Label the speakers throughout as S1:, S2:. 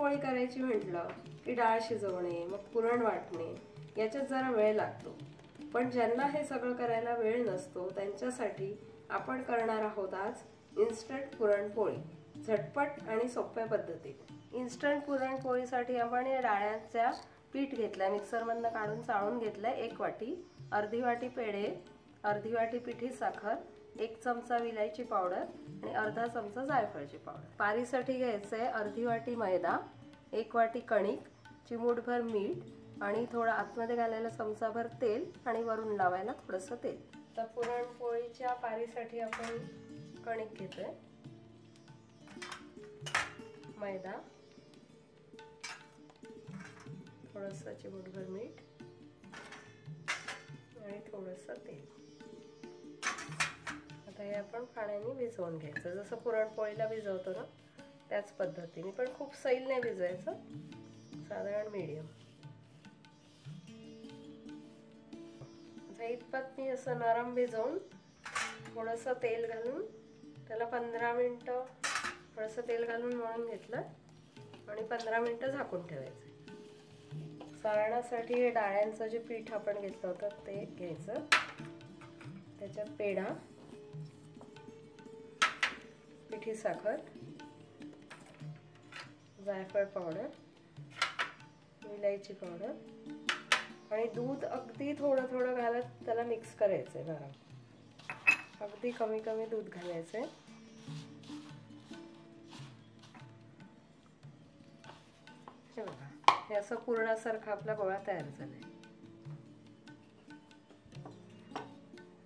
S1: पुरणपोळी करायची म्हटलं की डाळ शिजवणे, मग पुरण वाटणे याच्यात जरा वेळ लागतो. पण ज्यांना हे सगळं करायला वेळ नसतो त्यांच्यासाठी आपण करणार आहोत आज इन्स्टंट पुरणपोळी, झटपट आणि सोप्या पद्धतीने. इन्स्टंट पुरणपोळीसाठी आपण या डाळ्यांचा पीठ घेतलाय, मिक्सरमधनं काढून चाळून घेतलंय 1 वाटी, अर्धी वाटी पेढे, अर्धी वाटी पिठी साखर, 1 चमचा विलायची पावडर आणि अर्धा चमचा जायफळची पावडर. पारीसाठी घ्यायचंय अर्धी वाटी मैदा, 1 वाटी कणिक, चिमूटभर मीठ आणि थोडं आतमध्ये घालायला चमचाभर तेल आणि वरून लावायला थोडंसं तेल. तर पुरणपोळीच्या पारीसाठी आपण कणिक घेतोय, मैदा, थोडंसं चिमूटभर मीठ आणि थोडंसं तेल. आता हे आपण पाण्याने भिजवून घ्यायचं, जसं पुरणपोळीला भिजवतो ना त्याच पद्धतीने, पण खूप सैल नाही भिजवायचं, साधारण मीडियम. इतपत मी असं नरम भिजवून थोडंसं तेल घालून त्याला 15 मिनिटं थोडंसं तेल घालून मळून घेतलं आणि 15 मिनिटं झाकून ठेवायचं. सारणासाठी हे डाळ्यांचं जे पीठ आपण घेतलं होतं ते घ्यायचं, त्याच्यात पेढा, पिठी साखर, जायफळ पावडर, विलायची पावडर आणि दूध अगदी थोडं थोडं घालत त्याला मिक्स करायचंय. गरम अगदी कमी कमी दूध घालायचंय. हे बघा, हे असं पुरणासारखा आपला गोळा तयार झालाय.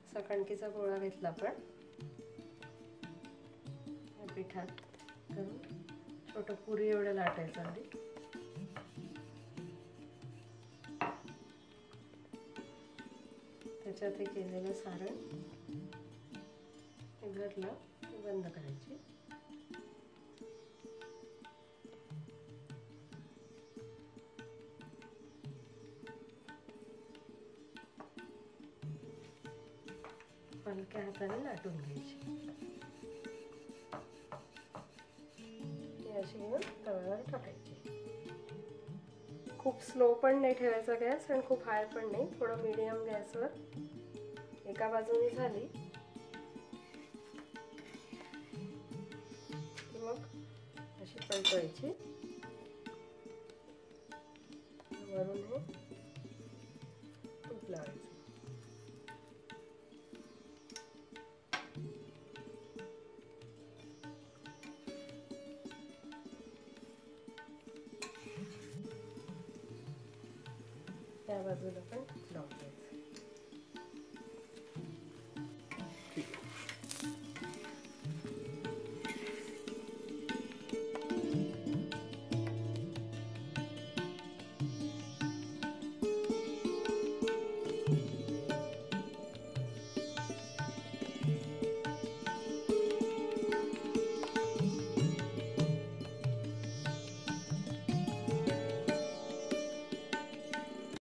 S1: असा कणकीचा गोळा घेतला आपण, पिठात करून छोटं पुरी एवढं लाटायचं आधी. त्याच्यात हे केलेलं सारण घरला बंद करायची. हलक्या हाताने लाटून घ्यायची. अशी घेऊन तव्यावर टाकायची. खूप स्लो पण नाही ठेवायचा गॅस आणि खूप हाय पण नाही, थोडं मीडियम गॅसवर. एका बाजूने झाली की मग अशी पलटवायची, वरून हे तूप लावायचं. त्या बाजूला पण लावून द्यायचं.